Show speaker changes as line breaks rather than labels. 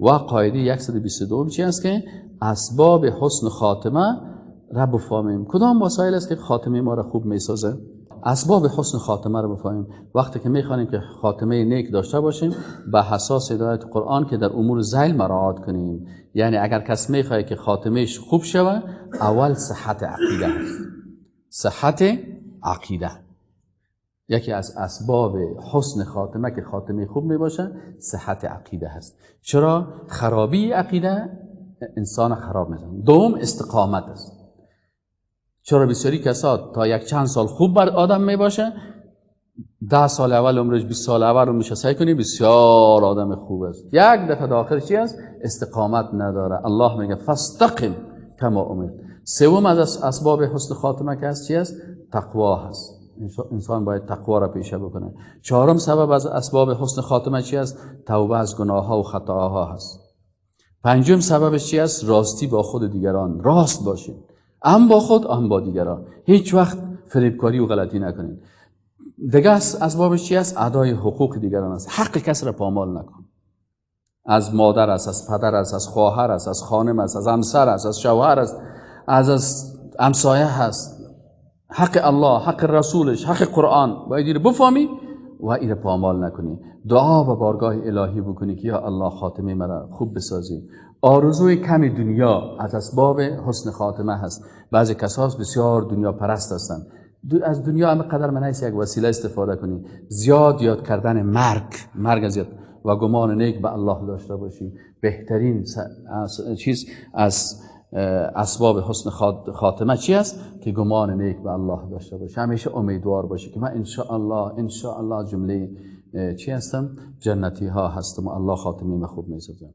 و قاعده 122 چی است که اسباب حسن خاتمه را بفهمیم. کدام وسایل است که خاتمه ما را خوب میسازه؟ اسباب حسن خاتمه را بفهمیم. وقتی که میخوانیم که خاتمه نیک داشته باشیم، به اساس هدایت قرآن که در امور ذیل مراعات کنیم. یعنی اگر کس میخواد که خاتمهش خوب شود، اول صحت عقیده است. صحت عقیده یکی از اسباب حسن خاتمه که خاتمه خوب می باشه، صحت عقیده هست. چرا؟ خرابی عقیده انسان خراب می‌کنه. دوم استقامت است. چرا بسیاری کسا تا یک چند سال خوب بر آدم می باشه، 10 سال اول عمرش 20 سال اول رو میشه سعی کنی بسیار آدم خوب است، یک دفعه داخل چی است؟ استقامت نداره. الله میگه فاستقم کما امرت. سوم از اسباب حسن خاتمه که هست چی است؟ تقوا هست. انسان باید تقوا را پیشه بکنه. چهارم سبب از اسباب حسن خاتمه چی است؟ توبه از گناه ها و خطاها هست. پنجم سببش چی است؟ راستی با خود دیگران. راست باشید، هم با خود هم با دیگران. هیچ وقت فریبکاری و غلطی نکنید. دیگه اسبابش چی است؟ ادای حقوق دیگران است. حق کس را پامال نکن. از مادر است، از پدر است، از خواهر است، از خانم است، از همسر است، از شوهر است، از همسایه هست. حق الله، حق رسولش، حق قرآن باید این بفهمی و این پامال نکنی. دعا به بارگاه الهی بکنی که یا الله خاتمه مرا خوب بسازی. آرزوی کمی دنیا از اسباب حسن خاتمه هست. بعضی کسا بسیار دنیا پرست هستند. از دنیا همقدر منیس یک وسیله استفاده کنی. زیاد یاد کردن مرگ زیاد و گمان نیک به الله داشته باشی. بهترین چیز از اسباب حسن خاتمه چی است؟ که گمان نیک به الله داشته باشی. همیشه امیدوار باشی که من ان شاء الله جمله چی هستم؟ جنتی ها هستم و الله خاتمه خوب می‌سازه.